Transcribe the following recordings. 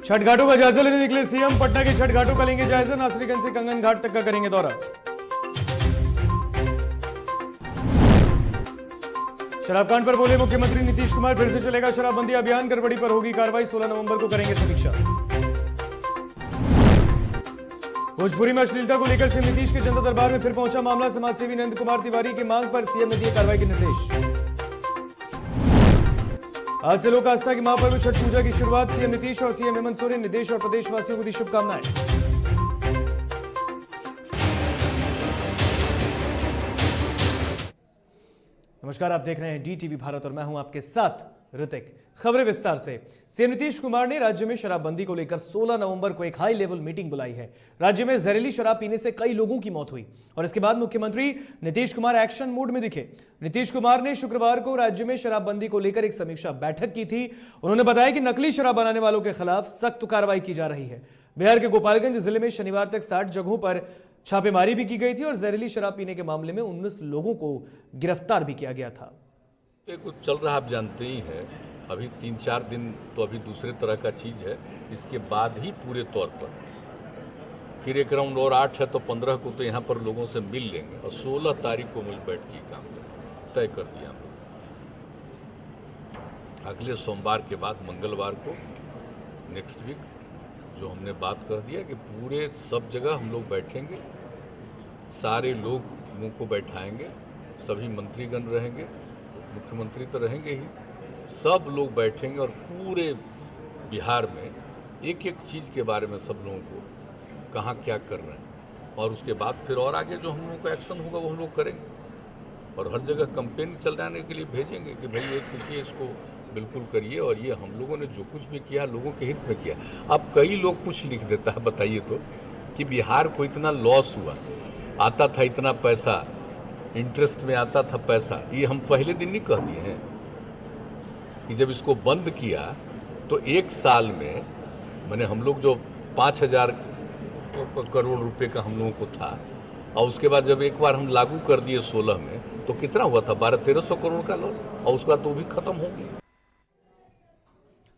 छठ घाटों का जायजा लेने निकले सीएम। पटना के छठ घाटों का लेंगे जायजा। नासरीगंज से कंगन घाट तक का करेंगे दौरा। शराबकांड पर बोले मुख्यमंत्री नीतीश कुमार, फिर से चलेगा शराबबंदी अभियान। गड़बड़ी पर होगी कार्रवाई। 16 नवंबर को करेंगे समीक्षा। भोजपुरी में अश्लीलता को लेकर सीएम नीतीश के जनता दरबार में फिर पहुंचा मामला। समाजसेवी नंद कुमार तिवारी की मांग पर सीएम ने दिए कार्रवाई के निर्देश। आज से लोक आस्था के महापर्व छठ पूजा की शुरुआत। सीएम नीतीश और सीएम हेमंत सोरेन ने देश और प्रदेशवासियों को दी शुभकामनाएं। नमस्कार, आप देख रहे हैं डीटीवी भारत और मैं हूं आपके साथ ऋतिक। खबरें विस्तार से। सीएम नीतीश कुमार ने राज्य में शराबबंदी को लेकर 16 नवंबर को एक हाई लेवल मीटिंग बुलाई है। राज्य में जहरीली शराब पीने से कई लोगों की मौत हुई और इसके बाद मुख्यमंत्री नीतीश कुमार एक्शन मोड में दिखे। नीतीश कुमार ने शुक्रवार को राज्य में शराबबंदी को लेकर एक समीक्षा बैठक की थी। उन्होंने बताया कि नकली शराब बनाने वालों के खिलाफ सख्त कार्रवाई की जा रही है। बिहार के गोपालगंज जिले में शनिवार तक 60 जगहों पर छापेमारी भी की गई थी और जहरीली शराब पीने के मामले में 19 लोगों को गिरफ्तार भी किया गया था। कुछ चल रहा आप जानते ही हैं। अभी 3-4 दिन तो अभी दूसरे तरह का चीज़ है। इसके बाद ही पूरे तौर पर फिर एक राउंड और 8 है तो 15 को तो यहाँ पर लोगों से मिल लेंगे और 16 तारीख को मिल बैठ के काम तय कर दिया हम लोग। अगले सोमवार के बाद मंगलवार को नेक्स्ट वीक जो हमने बात कर दिया कि पूरे सब जगह हम लोग बैठेंगे, सारे लोगों को बैठाएंगे, सभी मंत्रीगण रहेंगे, मुख्यमंत्री तो रहेंगे ही, सब लोग बैठेंगे और पूरे बिहार में एक एक चीज़ के बारे में सब लोगों को कहाँ क्या कर रहे हैं और उसके बाद फिर और आगे जो हम लोगों का एक्शन होगा वो हम लोग करेंगे और हर जगह कंपेन चलाने के लिए भेजेंगे कि भाई एक देखिए इसको बिल्कुल करिए और ये हम लोगों ने जो कुछ भी किया लोगों के हित में किया। अब कई लोग कुछ लिख देता है, बताइए तो, कि बिहार को इतना लॉस हुआ, आता था इतना पैसा, इंटरेस्ट में आता था पैसा। ये हम पहले दिन नहीं कह दिए हैं कि जब इसको बंद किया तो एक साल में मैंने हम लोग जो 5,000 करोड़ रुपए का हम लोगों को था और उसके बाद जब एक बार हम लागू कर दिए 16 में तो कितना हुआ था, 1200-1300 करोड़ का लॉस और उसके बाद तो भी खत्म हो गया।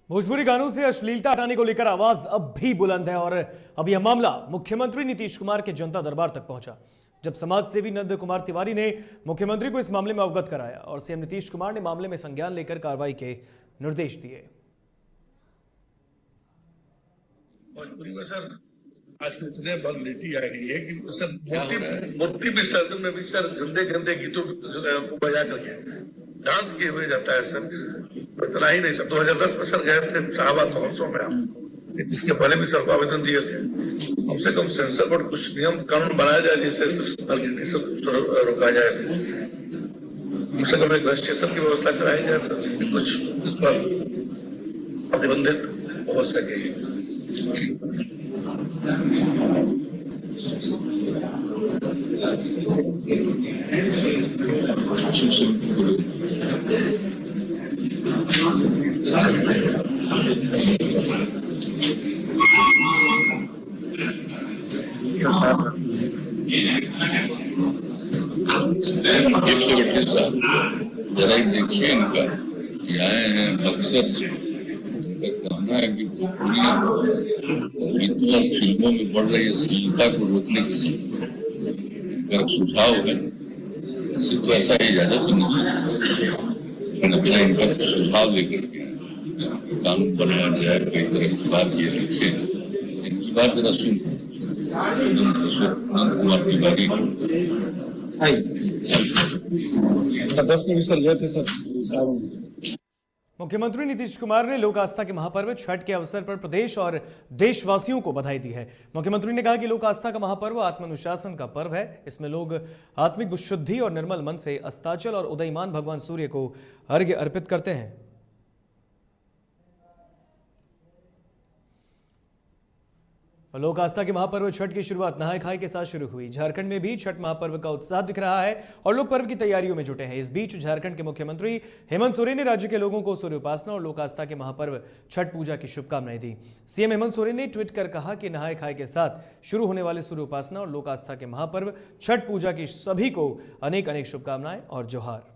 भोजपुरी गानों से अश्लीलता हटाने को लेकर आवाज अब भी बुलंद है और अब यह मामला मुख्यमंत्री नीतीश कुमार के जनता दरबार तक पहुंचा। जब समाजसेवी नंद कुमार तिवारी ने मुख्यमंत्री को इस मामले में अवगत कराया और सीएम नीतीश कुमार ने मामले में संज्ञान लेकर कार्रवाई के निर्देश दिए। भोजपुरी में सर आजकल इतने वल्गैरिटी आ गई है कि सर मूर्ति विसर्जन में भी सर गंदे गंदे गीतों को बजा करके डांस किए हुए जाता है सर। इतना ही नहीं सर, 2010 में सर गए थे शाहबाद महोत्सव में हम, इसके पहले भी सर को आवेदन दिए थे। कम से कम सेंसर बोर्ड कुछ नियम कानून बनाया जाए जिससे वल्गैरिटी से रोका जाए। कम से कम एक रजिस्ट्रेशन की व्यवस्था कराई जाए सर, जिससे कुछ इस पर प्रतिबंधित हो सके। जरा देखिए इनका, ये आए हैं अक्सर से कहना है कि गीतों और फिल्मों में बढ़ रही अश्लीलता को रोकने की इनका सुझाव है। इससे तो ऐसा इजाजत तो नहीं है, अपना इनका सुझाव लेकर के कानून बनाया जाए। कई तरह की बात ये लिखे, इनकी बात जरा सुन नंद कुमार तिवारी मुख्यमंत्री नीतीश कुमार ने लोक आस्था के महापर्व छठ के अवसर पर प्रदेश और देशवासियों को बधाई दी है। मुख्यमंत्री ने कहा कि लोक आस्था का महापर्व आत्मानुशासन का पर्व है। इसमें लोग आत्मिक शुद्धि और निर्मल मन से अस्ताचल और उदयमान भगवान सूर्य को अर्घ्य अर्पित करते हैं। लोक आस्था के महापर्व छठ की शुरुआत नहाय खाए के साथ शुरू हुई। झारखंड में भी छठ महापर्व का उत्साह दिख रहा है और लोग पर्व की तैयारियों में जुटे हैं। इस बीच झारखंड के मुख्यमंत्री हेमंत सोरेन ने राज्य के लोगों को सूर्य उपासना और लोक आस्था के महापर्व छठ पूजा की शुभकामनाएं दी। सीएम हेमंत सोरेन ने ट्वीट कर कहा कि नहाय खाए के साथ शुरू होने वाले सूर्य उपासना और लोक आस्था के महापर्व छठ पूजा की सभी को अनेक अनेक शुभकामनाएं और जोहार।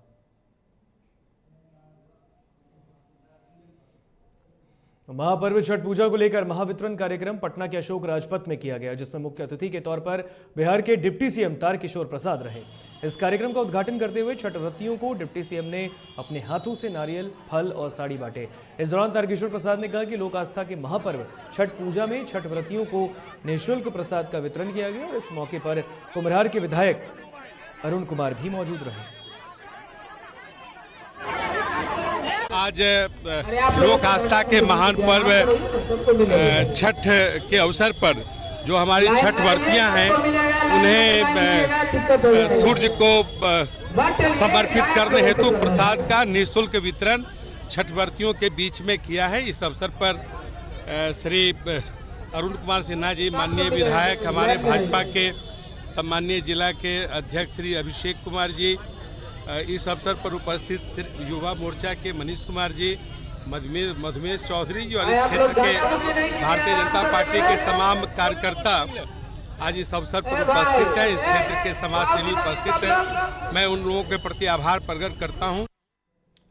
महापर्व छठ पूजा को लेकर महावितरण कार्यक्रम पटना के अशोक राजपथ में किया गया, जिसमें मुख्य अतिथि के तौर पर बिहार के डिप्टी सीएम तारकिशोर प्रसाद रहे। इस कार्यक्रम का उद्घाटन करते हुए छठ व्रतियों को डिप्टी सीएम ने अपने हाथों से नारियल, फल और साड़ी बांटे। इस दौरान तारकिशोर प्रसाद ने कहा कि लोक आस्था के महापर्व छठ पूजा में छठ व्रतियों को निःशुल्क प्रसाद का वितरण किया गया और इस मौके पर कुम्हरार के विधायक अरुण कुमार भी मौजूद रहे। आज लोक आस्था के महान पर्व छठ के अवसर पर जो हमारी छठ व्रतियां हैं उन्हें सूर्य को समर्पित करने हेतु प्रसाद का निःशुल्क वितरण छठ व्रतियों के बीच में किया है। इस अवसर पर श्री अरुण कुमार सिन्हा जी, माननीय विधायक, हमारे भाजपा के सम्मानीय जिला के अध्यक्ष श्री अभिषेक कुमार जी, इस अवसर पर उपस्थित युवा मोर्चा के मनीष कुमार जी, मधुमेश चौधरी जी और इस क्षेत्र के भारतीय जनता पार्टी के तमाम कार्यकर्ता आज इस अवसर पर उपस्थित हैं। इस क्षेत्र के समाजसेवी उपस्थित हैं। मैं उन लोगों के प्रति आभार प्रकट करता हूं।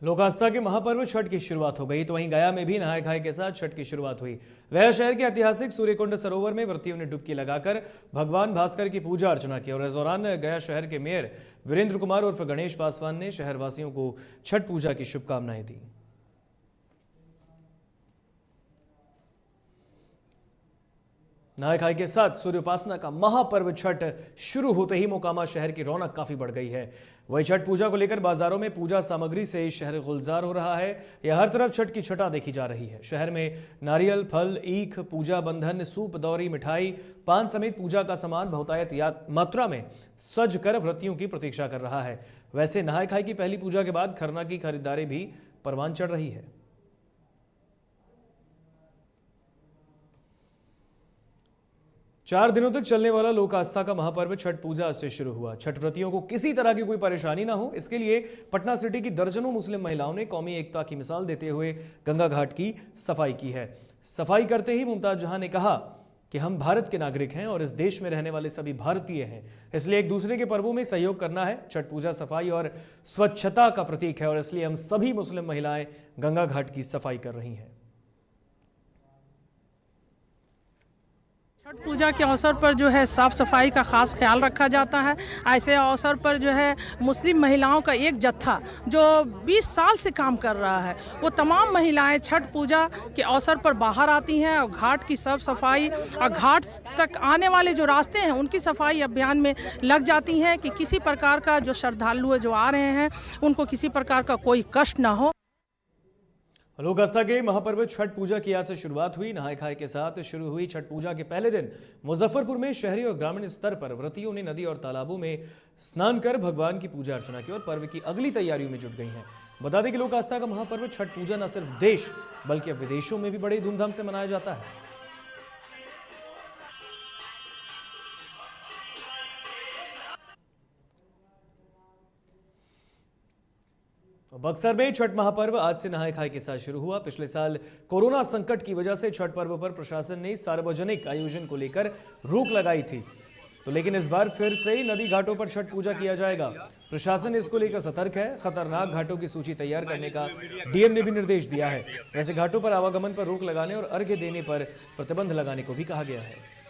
लोक आस्था के महापर्व छठ की शुरुआत हो गई तो वहीं गया में भी नहाय खाए के साथ छठ की शुरुआत हुई। गया शहर के ऐतिहासिक सूर्यकुंड सरोवर में व्रतियों ने डुबकी लगाकर भगवान भास्कर की पूजा अर्चना की और इस दौरान गया शहर के मेयर वीरेंद्र कुमार उर्फ गणेश पासवान ने शहरवासियों को छठ पूजा की शुभकामनाएं दी। नहाय खाए के साथ सूर्योपासना का महापर्व छठ शुरू होते ही मोकामा शहर की रौनक काफी बढ़ गई है। वही छठ पूजा को लेकर बाजारों में पूजा सामग्री से शहर गुलजार हो रहा है। यह हर तरफ छठ की छटा देखी जा रही है। शहर में नारियल, फल, ईख, पूजा बंधन, सूप, दौरी, मिठाई, पान समेत पूजा का सामान बहुतायत मात्रा में सज कर व्रतियों की प्रतीक्षा कर रहा है। वैसे नहाय खाए की पहली पूजा के बाद खरना की खरीदारी भी परवान चढ़ रही है। चार दिनों तक चलने वाला लोक आस्था का महापर्व छठ पूजा से शुरू हुआ। छठ व्रतियों को किसी तरह की कोई परेशानी ना हो, इसके लिए पटना सिटी की दर्जनों मुस्लिम महिलाओं ने कौमी एकता की मिसाल देते हुए गंगा घाट की सफाई की है। सफाई करते ही मुमताज जहां ने कहा कि हम भारत के नागरिक हैं और इस देश में रहने वाले सभी भारतीय हैं, इसलिए एक दूसरे के पर्वों में सहयोग करना है। छठ पूजा सफाई और स्वच्छता का प्रतीक है और इसलिए हम सभी मुस्लिम महिलाएं गंगा घाट की सफाई कर रही हैं। छठ पूजा के अवसर पर जो है साफ़ सफाई का ख़ास ख्याल रखा जाता है। ऐसे अवसर पर जो है मुस्लिम महिलाओं का एक जत्था जो 20 साल से काम कर रहा है, वो तमाम महिलाएं छठ पूजा के अवसर पर बाहर आती हैं और घाट की साफ सफाई और घाट तक आने वाले जो रास्ते हैं उनकी सफाई अभियान में लग जाती हैं कि किसी प्रकार का जो श्रद्धालु जो आ रहे हैं उनको किसी प्रकार का कोई कष्ट ना हो। लोक आस्था के महापर्व छठ पूजा की आज से शुरुआत हुई। नहाय खाए के साथ शुरू हुई छठ पूजा के पहले दिन मुजफ्फरपुर में शहरी और ग्रामीण स्तर पर व्रतियों ने नदी और तालाबों में स्नान कर भगवान की पूजा अर्चना की और पर्व की अगली तैयारियों में जुट गई हैं। बता दें कि लोक आस्था का महापर्व छठ पूजा न सिर्फ देश बल्कि अब विदेशों में भी बड़े धूमधाम से मनाया जाता है। बक्सर में छठ महापर्व आज से नहाय खाए के साथ शुरू हुआ। पिछले साल कोरोना संकट की वजह से छठ पर्व पर प्रशासन ने सार्वजनिक आयोजन को लेकर रोक लगाई थी, तो लेकिन इस बार फिर से नदी घाटों पर छठ पूजा किया जाएगा। प्रशासन इसको लेकर सतर्क है। खतरनाक घाटों की सूची तैयार करने का डीएम ने भी निर्देश दिया है। वैसे घाटों पर आवागमन पर रोक लगाने और अर्घ्य देने पर प्रतिबंध लगाने को भी कहा गया है।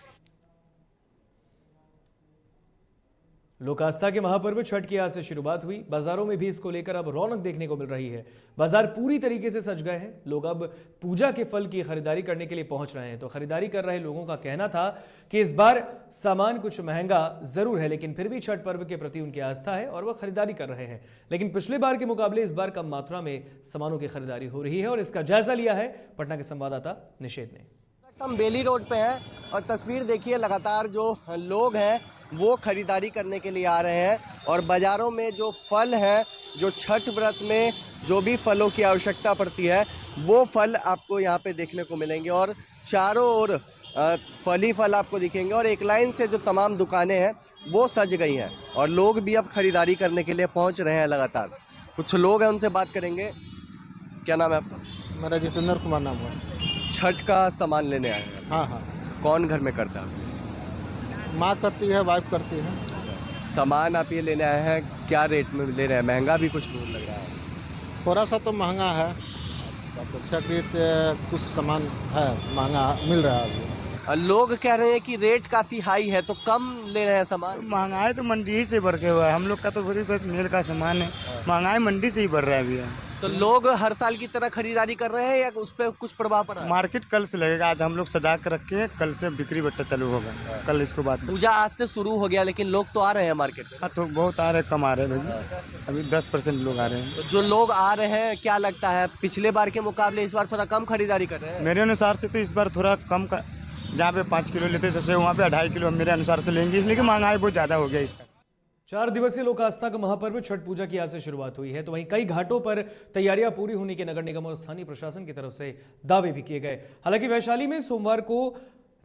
लोक आस्था के महापर्व छठ की आज से शुरुआत हुई। बाजारों में भी इसको लेकर अब रौनक देखने को मिल रही है। बाजार पूरी तरीके से सज गए हैं। लोग अब पूजा के फल की खरीदारी करने के लिए पहुंच रहे हैं। तो खरीदारी कर रहे लोगों का कहना था कि इस बार सामान कुछ महंगा जरूर है, लेकिन फिर भी छठ पर्व के प्रति उनकी आस्था है और वह खरीदारी कर रहे हैं। लेकिन पिछले बार के मुकाबले इस बार कम मात्रा में सामानों की खरीदारी हो रही है और इसका जायजा लिया है पटना के संवाददाता निषेध ने। हम बेली रोड पे हैं और तस्वीर देखिए, लगातार जो लोग हैं वो खरीदारी करने के लिए आ रहे हैं और बाज़ारों में जो फल हैं, जो छठ व्रत में जो भी फलों की आवश्यकता पड़ती है वो फल आपको यहाँ पे देखने को मिलेंगे और चारों ओर फल ही फल आपको दिखेंगे और एक लाइन से जो तमाम दुकानें हैं वो सज गई हैं और लोग भी अब खरीदारी करने के लिए पहुँच रहे हैं लगातार। कुछ लोग हैं, उनसे बात करेंगे। क्या नाम है आपका? मेरा जितेंद्र कुमार नाम है। छठ का सामान लेने आए हैं? हाँ। कौन घर में करता है? माँ करती है, वाइफ करती है। सामान आप ये लेने आए हैं, क्या रेट में ले रहे हैं? महंगा भी कुछ लग रहा है। थोड़ा सा तो महंगा है, अपेक्षाकृत कुछ सामान है महंगा मिल रहा है अभी। लोग कह रहे हैं कि रेट काफी हाई है, तो कम ले रहे हैं सामान। महंगाई तो मंडी ही से बढ़ के हुआ है, हम लोग का तो बस मेल का सामान है, महंगाई मंडी से ही बढ़ रहा है अभी। तो लोग हर साल की तरह खरीदारी कर रहे हैं या उस पर कुछ प्रभाव पड़ा है? मार्केट कल से लगेगा, आज हम लोग सजा कर रखे हैं, कल से बिक्री बट्टा चालू होगा, कल इसको बाद में। पूजा आज से शुरू हो गया, लेकिन लोग तो आ रहे हैं मार्केट में। हाँ तो बहुत आ रहे हैं, कम आ रहे हैं भाई, अभी 10% लोग आ रहे हैं। तो जो लोग आ रहे हैं, क्या लगता है पिछले बार के मुकाबले इस बार थोड़ा कम खरीदारी कर रहे हैं? मेरे अनुसार से तो इस बार थोड़ा कम का, जहाँ पे 5 किलो लेते जैसे वहाँ पे 2.5 किलो मेरे अनुसार से लेंगे, इसलिए कि महंगाई बहुत ज़्यादा हो गया इसका। 4 दिवसीय लोक आस्था का महापर्व छठ पूजा की आज से शुरुआत हुई है, तो वहीं कई घाटों पर तैयारियां पूरी होने के नगर निगम और स्थानीय प्रशासन की तरफ से दावे भी किए गए। हालांकि वैशाली में सोमवार को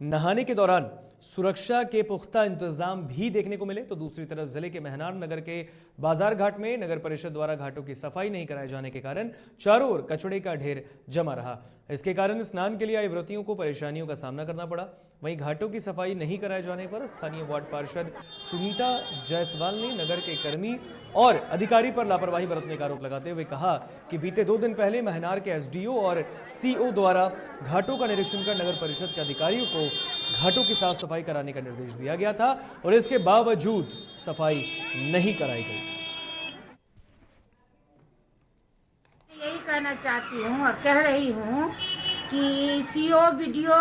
नहाने के दौरान सुरक्षा के पुख्ता इंतजाम भी देखने को मिले, तो दूसरी तरफ जिले के मेहनार नगर के बाजार घाट में नगर परिषद द्वारा घाटों की सफाई नहीं कराए जाने के कारण चारों ओर कचड़े का ढेर जमा रहा। इसके कारण स्नान के लिए आए व्रतियों को परेशानियों का सामना करना पड़ा। वहीं घाटों की सफाई नहीं कराए जाने पर स्थानीय वार्ड पार्षद सुनीता जायसवाल ने नगर के कर्मी और अधिकारी पर लापरवाही बरतने का आरोप लगाते हुए कहा कि बीते 2 दिन पहले महनार के एसडीओ और सीओ द्वारा घाटों का निरीक्षण कर नगर परिषद के अधिकारियों को घाटों की साफ सफाई कराने का निर्देश दिया गया था और इसके बावजूद सफाई नहीं कराई गई। यही कहना चाहती हूँ और कह रही हूँ कि सीओ बीडीओ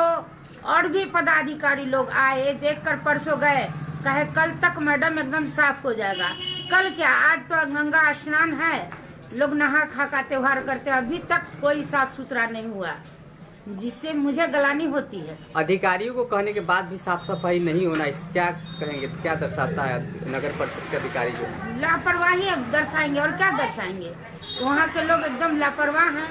और भी पदाधिकारी लोग आए, देखकर परसों गए, कहे कल तक मैडम एकदम साफ हो जाएगा। कल क्या, आज तो गंगा स्नान है, लोग नहा खा का त्योहार करते हैं, अभी तक कोई साफ सुथरा नहीं हुआ, जिससे मुझे गलानी होती है। अधिकारियों को कहने के बाद भी साफ सफाई नहीं होना, क्या कहेंगे, क्या दर्शाता है नगर परिषद के अधिकारी जो लापरवाही दर्शाएंगे और क्या दर्शाएंगे, वहाँ के लोग एकदम लापरवाह हैं।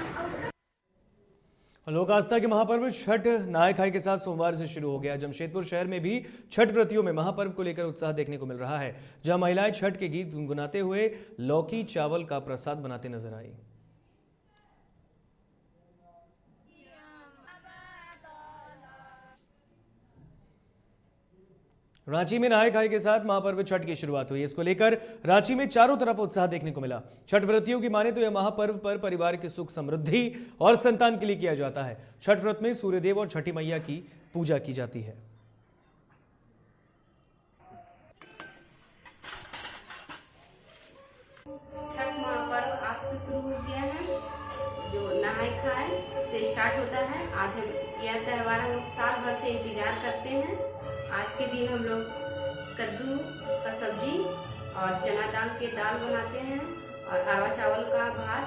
लोक आस्था के महापर्व छठ नहाय खाए के साथ सोमवार से शुरू हो गया। जमशेदपुर शहर में भी छठ व्रतियों में महापर्व को लेकर उत्साह देखने को मिल रहा है, जहां महिलाएं छठ के गीत गुनगुनाते हुए लौकी चावल का प्रसाद बनाते नजर आई। रांची में नहाय खाए के साथ महापर्व छठ की शुरुआत हुई। इसको लेकर रांची में चारों तरफ उत्साह देखने को मिला। छठ व्रतियों की माने तो यह महापर्व पर परिवार की सुख समृद्धि और संतान के लिए किया जाता है। छठ व्रत में सूर्यदेव और छठी मैया की पूजा की जाती है। छठ महापर्व आज से शुरू हो गया है, जो नहाय खाए से स्टार्ट होता है। आज हम यह त्योहार हम साल भर से इंतजार करते हैं। आज के दिन हम लोग कद्दू का सब्जी और चना दाल के दाल बनाते हैं और अरवा चावल का भात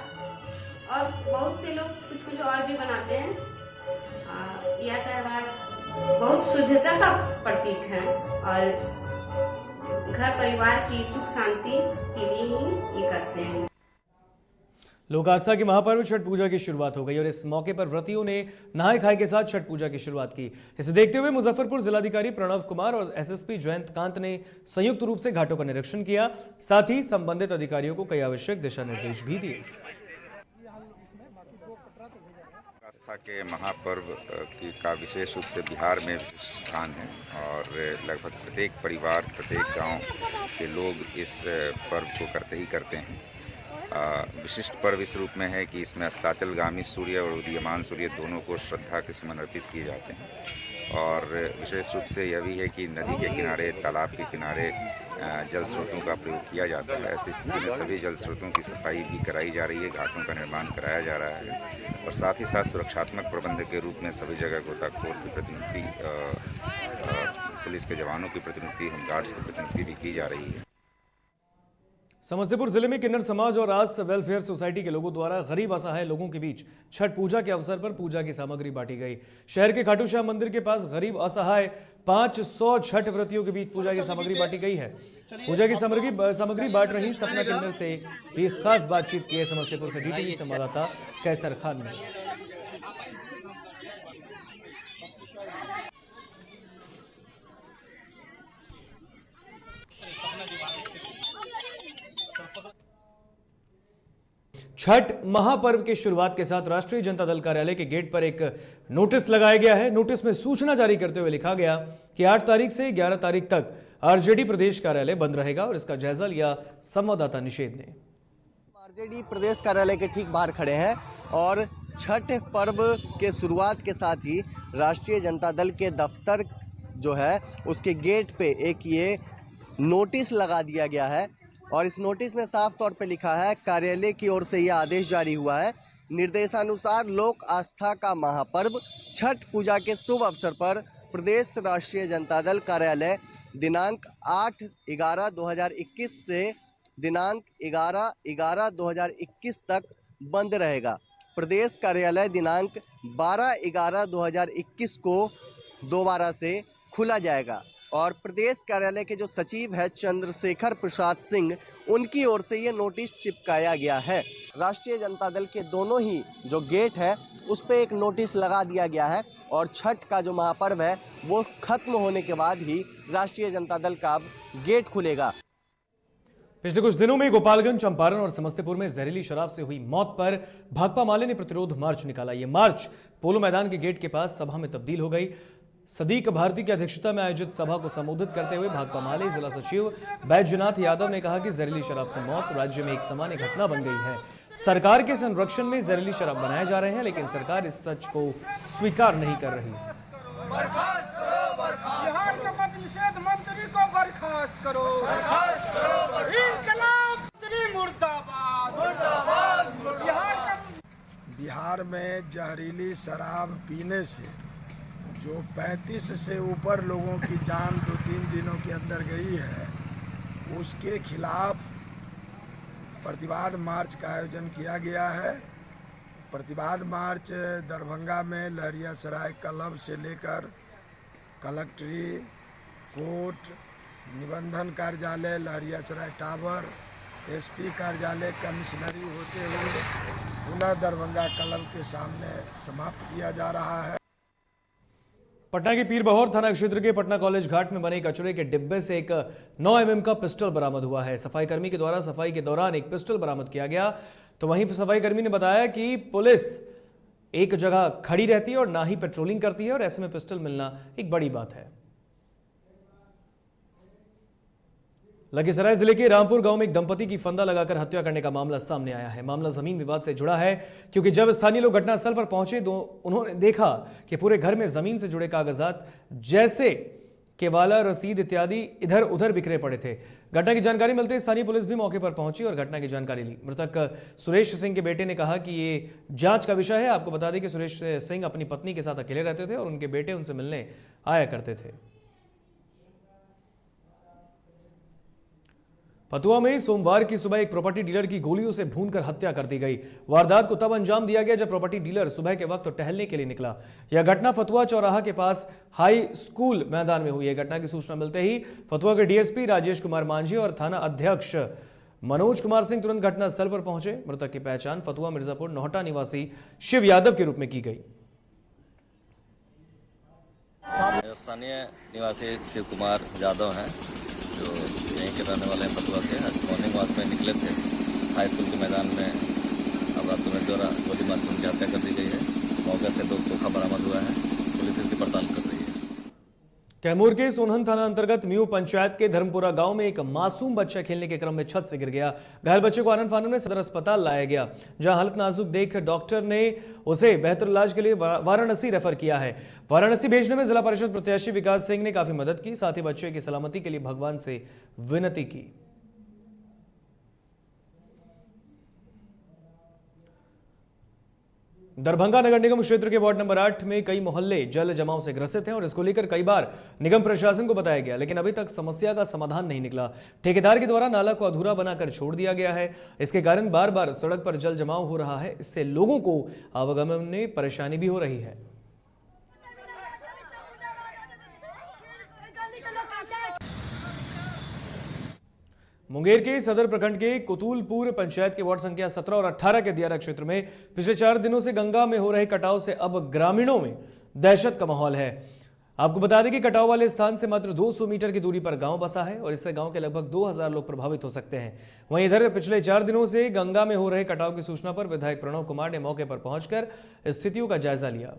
और बहुत से लोग कुछ कुछ और भी बनाते हैं। यह त्योहार बहुत शुद्धता का प्रतीक है और घर परिवार की सुख शांति के लिए ही ये करते हैं। लोक आस्था के महापर्व छठ पूजा की शुरुआत हो गई और इस मौके पर व्रतियों ने नहाय खाए के साथ छठ पूजा की शुरुआत की। इसे देखते हुए मुजफ्फरपुर जिलाधिकारी प्रणव कुमार और एसएसपी जयंत कांत ने संयुक्त रूप से घाटों का निरीक्षण किया, साथ ही संबंधित अधिकारियों को कई आवश्यक दिशा निर्देश भी दिए। आस्था के महापर्व का विशेष रूप से बिहार में विशिष्ट स्थान है और लगभग प्रत्येक परिवार, प्रत्येक गांव के लोग इस पर्व को करते ही करते हैं। विशिष्ट पर्व इस रूप में है कि इसमें अस्ताचलगामी सूर्य और उदीयमान सूर्य दोनों को श्रद्धा के समर्पित किए जाते हैं और विशेष रूप से यह भी है कि नदी के किनारे, तालाब के किनारे जल स्रोतों का प्रयोग किया जाता है। ऐसी स्थिति में सभी जल स्रोतों की सफाई भी कराई जा रही है, घाटों का निर्माण कराया जा रहा है और साथ ही साथ सुरक्षात्मक प्रबंध के रूप में सभी जगह गोताखोर की प्रतिनियुक्ति, पुलिस के जवानों की प्रतिनियुक्ति, होमगार्ड्स की प्रतिनियुक्ति भी की जा रही है। समस्तीपुर जिले में किन्नर समाज और रास वेलफेयर सोसाइटी के लोगों द्वारा गरीब असहाय लोगों के बीच छठ पूजा के अवसर पर पूजा की सामग्री बांटी गई। शहर के खाटू श्याम मंदिर के पास गरीब असहाय 500 छठ व्रतियों के बीच पूजा की सामग्री बांटी गई है। पूजा की सामग्री बांट रही सपना किन्नर से भी खास बातचीत की है समस्तीपुर से डीटीवी संवाददाता कैसर खान ने। छठ महापर्व के शुरुआत के साथ राष्ट्रीय जनता दल कार्यालय के गेट पर एक नोटिस लगाया गया है। नोटिस में सूचना जारी करते हुए लिखा गया कि 8 तारीख से 11 तारीख तक आरजेडी प्रदेश कार्यालय बंद रहेगा और इसका जायजा लिया संवाददाता निषेध ने। आरजेडी प्रदेश कार्यालय के ठीक बाहर खड़े हैं और छठ पर्व के शुरुआत के साथ ही राष्ट्रीय जनता दल के दफ्तर जो है उसके गेट पे एक ये नोटिस लगा दिया गया है और इस नोटिस में साफ तौर पे लिखा है, कार्यालय की ओर से यह आदेश जारी हुआ है, निर्देशानुसार लोक आस्था का महापर्व छठ पूजा के शुभ अवसर पर प्रदेश राष्ट्रीय जनता दल कार्यालय दिनांक 8/11/2021 से दिनांक 11/11/2021 तक बंद रहेगा। प्रदेश कार्यालय दिनांक 12/11/2021 को दोबारा से खुला जाएगा और प्रदेश कार्यालय के जो सचिव है चंद्रशेखर प्रसाद सिंह, उनकी ओर से ये नोटिस चिपकाया गया है। राष्ट्रीय जनता दल के दोनों ही जो गेट है उस पे एक नोटिस लगा दिया गया है और छठ का जो महापर्व है वो खत्म होने के बाद ही राष्ट्रीय जनता दल का अब गेट खुलेगा। पिछले कुछ दिनों में गोपालगंज, चंपारण और समस्तीपुर में जहरीली शराब से हुई मौत पर भाकपा माले ने प्रतिरोध मार्च निकाला। ये मार्च पोलो मैदान के गेट के पास सभा में तब्दील हो गई। सदीक भारती की अध्यक्षता में आयोजित सभा को संबोधित करते हुए भाकपा माले जिला सचिव बैजनाथ यादव ने कहा कि जहरीली शराब से मौत राज्य में एक सामान्य घटना बन गई है। सरकार के संरक्षण में जहरीली शराब बनाए जा रहे हैं, लेकिन सरकार इस सच को स्वीकार नहीं कर रही। बिहार के मद्य निषेध मंत्री को बर्खास्त करो, इंकलाब मुर्दाबाद, बिहार में जहरीली शराब पीने से जो 35 से ऊपर लोगों की जान 2-3 दिनों के अंदर गई है, उसके खिलाफ प्रतिवाद मार्च का आयोजन किया गया है। प्रतिवाद मार्च दरभंगा में लहरियासराय क्लब से लेकर कलेक्ट्री, कोर्ट, निबंधन कार्यालय, लहरियासराय टावर, एसपी कार्यालय, कमिश्नरी होते हुए पुनः दरभंगा क्लब के सामने समाप्त किया जा रहा है। पटना के पीरबहोर थाना क्षेत्र के पटना कॉलेज घाट में बने कचरे के डिब्बे से एक 9 mm का पिस्टल बरामद हुआ है। सफाई कर्मी के द्वारा सफाई के दौरान एक पिस्टल बरामद किया गया। तो वहीं सफाई कर्मी ने बताया कि पुलिस एक जगह खड़ी रहती है और ना ही पेट्रोलिंग करती है और ऐसे में पिस्टल मिलना एक बड़ी बात है। लखीसराय जिले के रामपुर गांव में एक दंपति की फंदा लगाकर हत्या करने का मामला सामने आया है। मामला जमीन विवाद से जुड़ा है, क्योंकि जब स्थानीय लोग घटनास्थल पर पहुंचे तो उन्होंने देखा कि पूरे घर में जमीन से जुड़े कागजात जैसे केवाला, रसीद इत्यादि इधर उधर बिखरे पड़े थे। घटना की जानकारी मिलते ही स्थानीय पुलिस भी मौके पर पहुंची और घटना की जानकारी ली। मृतक सुरेश सिंह के बेटे ने कहा कि ये जांच का विषय है। आपको बता दें कि सुरेश सिंह अपनी पत्नी के साथ अकेले रहते थे और उनके बेटे उनसे मिलने आया करते थे। फतुहा में सोमवार की सुबह एक प्रॉपर्टी डीलर की गोलियों से भूनकर हत्या कर दी गई। वारदात को तब अंजाम दिया गया जब प्रॉपर्टी डीलर सुबह के वक्त टहलने के लिए निकला। यह घटना फतुहा चौराहा के पास हाई स्कूल मैदान में हुई है। घटना की सूचना मिलते ही फतुहा के डीएसपी राजेश कुमार मांझी और थाना अध्यक्ष मनोज कुमार सिंह तुरंत घटनास्थल पर पहुंचे। मृतक की पहचान फतुहा मिर्जापुर नोहटा निवासी शिव यादव के रूप में की गई। स्थानीय निवासी शिव कुमार यादव हैं, जो यहीं के रहने वाले हैं फतुहा के। आज मॉर्निंग वॉक में निकले थे हाई स्कूल के मैदान में। अब रात में द्वारा गोली मार के उनकी हत्या कर दी गई है। मौके से 2 खोखा बरामद हुआ है। पुलिस इसकी पड़ताल कर रही है। कैमूर के सोनहन थाना अंतर्गत म्यू पंचायत के धर्मपुरा गांव में एक मासूम बच्चा खेलने के क्रम में छत से गिर गया। घायल बच्चे को आनंद फानन में सदर अस्पताल लाया गया, जहां हालत नाजुक देख डॉक्टर ने उसे बेहतर इलाज के लिए वाराणसी रेफर किया है। वाराणसी भेजने में जिला परिषद प्रत्याशी विकास सिंह ने काफी मदद की, साथ ही बच्चे की सलामती के लिए भगवान से विनती की। दरभंगा नगर निगम क्षेत्र के वार्ड नंबर 8 में कई मोहल्ले जल जमाव से ग्रसित हैं और इसको लेकर कई बार निगम प्रशासन को बताया गया, लेकिन अभी तक समस्या का समाधान नहीं निकला। ठेकेदार के द्वारा नाला को अधूरा बनाकर छोड़ दिया गया है। इसके कारण बार बार सड़क पर जल जमाव हो रहा है। इससे लोगों को आवागमन में परेशानी भी हो रही है। मुंगेर के सदर प्रखंड के कुतुलपुर पंचायत के वार्ड संख्या 17 और 18 के दियारा क्षेत्र में पिछले 4 दिनों से गंगा में हो रहे कटाव से अब ग्रामीणों में दहशत का माहौल है। आपको बता दें कि कटाव वाले स्थान से मात्र 200 मीटर की दूरी पर गांव बसा है और इससे गांव के लगभग 2000 लोग प्रभावित हो सकते हैं। वहीं इधर पिछले 4 दिनों से गंगा में हो रहे कटाव की सूचना पर विधायक प्रणव कुमार ने मौके पर पहुंचकर स्थितियों का जायजा लिया।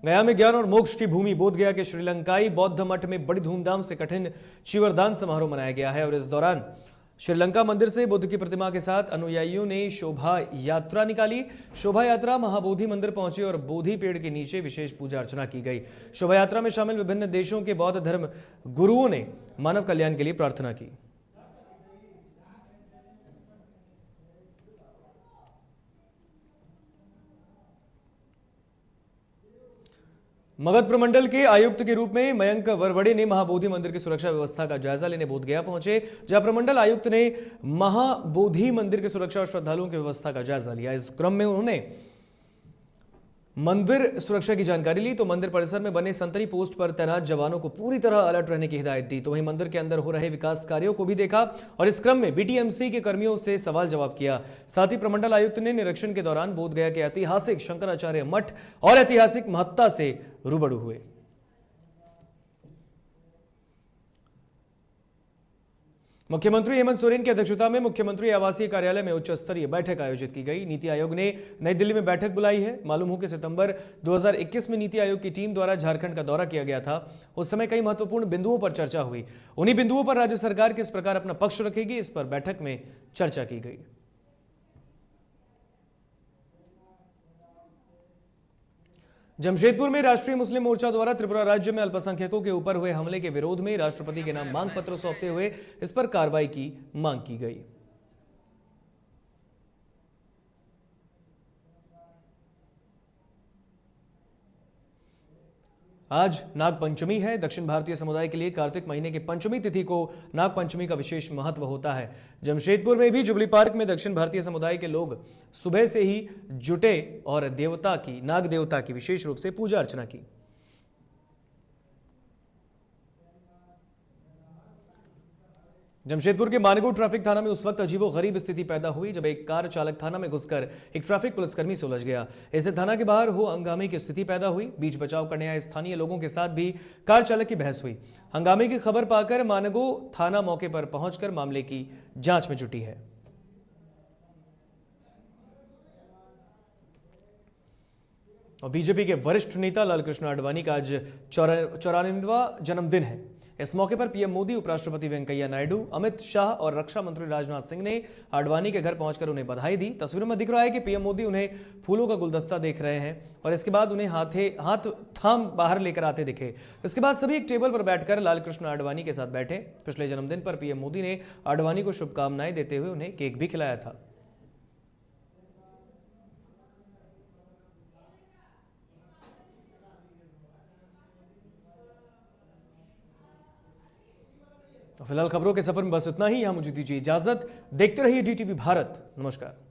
गया में ज्ञान और मोक्ष की भूमि बोधगया के श्रीलंकाई बौद्ध मठ में बड़ी धूमधाम से कठिन चीवरदान समारोह मनाया गया है और इस दौरान श्रीलंका मंदिर से बुद्ध की प्रतिमा के साथ अनुयायियों ने शोभा यात्रा निकाली। शोभा यात्रा महाबोधि मंदिर पहुंची और बोधि पेड़ के नीचे विशेष पूजा अर्चना की गई। शोभा यात्रा में शामिल विभिन्न देशों के बौद्ध धर्म गुरुओं ने मानव कल्याण के लिए प्रार्थना की। मगध प्रमंडल के आयुक्त के रूप में मयंक वरवड़े ने महाबोधि मंदिर की सुरक्षा व्यवस्था का जायजा लेने बोधगया पहुंचे, जहां प्रमंडल आयुक्त ने महाबोधि मंदिर की सुरक्षा और श्रद्धालुओं की व्यवस्था का जायजा लिया। इस क्रम में उन्होंने मंदिर सुरक्षा की जानकारी ली तो मंदिर परिसर में बने संतरी पोस्ट पर तैनात जवानों को पूरी तरह अलर्ट रहने की हिदायत दी। तो वहीं मंदिर के अंदर हो रहे विकास कार्यों को भी देखा और इस क्रम में बीटीएमसी के कर्मियों से सवाल जवाब किया। साथ ही प्रमंडल आयुक्त ने निरीक्षण के दौरान बोधगया के ऐतिहासिक शंकराचार्य मठ और ऐतिहासिक महत्ता से रूबरू हुए। मुख्यमंत्री हेमंत सोरेन की अध्यक्षता में मुख्यमंत्री आवासीय कार्यालय में उच्च स्तरीय बैठक आयोजित की गई। नीति आयोग ने नई दिल्ली में बैठक बुलाई है। मालूम हो कि सितंबर 2021 में नीति आयोग की टीम द्वारा झारखंड का दौरा किया गया था। उस समय कई महत्वपूर्ण बिंदुओं पर चर्चा हुई। उन्हीं बिंदुओं पर राज्य सरकार किस प्रकार अपना पक्ष रखेगी, इस पर बैठक में चर्चा की गई। जमशेदपुर में राष्ट्रीय मुस्लिम मोर्चा द्वारा त्रिपुरा राज्य में अल्पसंख्यकों के ऊपर हुए हमले के विरोध में राष्ट्रपति के नाम मांग पत्र सौंपते हुए इस पर कार्रवाई की मांग की गई। आज नागपंचमी है। दक्षिण भारतीय समुदाय के लिए कार्तिक महीने की पंचमी तिथि को नागपंचमी का विशेष महत्व होता है। जमशेदपुर में भी जुबली पार्क में दक्षिण भारतीय समुदाय के लोग सुबह से ही जुटे और नाग देवता की विशेष रूप से पूजा अर्चना की। जमशेदपुर के मानगो ट्रैफिक थाना में उस वक्त अजीबोगरीब स्थिति पैदा हुई जब एक कार चालक थाना में घुसकर एक ट्रैफिक पुलिसकर्मी से उलझ गया। इससे थाना के बाहर हो हंगामे की स्थिति पैदा हुई। बीच बचाव करने आए स्थानीय लोगों के साथ भी कार चालक की बहस हुई। हंगामे की खबर पाकर मानगो थाना मौके पर पहुंचकर मामले की जांच में जुटी है। और बीजेपी के वरिष्ठ नेता लालकृष्ण आडवाणी का आज 94वां जन्मदिन है। इस मौके पर पीएम मोदी, उपराष्ट्रपति वेंकैया नायडू, अमित शाह और रक्षा मंत्री राजनाथ सिंह ने आडवाणी के घर पहुंचकर उन्हें बधाई दी। तस्वीरों में दिख रहा है कि पीएम मोदी उन्हें फूलों का गुलदस्ता देख रहे हैं और इसके बाद उन्हें हाथ थाम बाहर लेकर आते दिखे। इसके बाद सभी एक टेबल पर बैठकर लालकृष्ण आडवाणी के साथ बैठे। पिछले जन्मदिन पर पीएम मोदी ने आडवाणी को शुभकामनाएं देते हुए उन्हें केक भी खिलाया था। तो फिलहाल खबरों के सफर में बस इतना ही। यहां मुझे दीजिए इजाजत। देखते रहिए डीटीवी भारत। नमस्कार।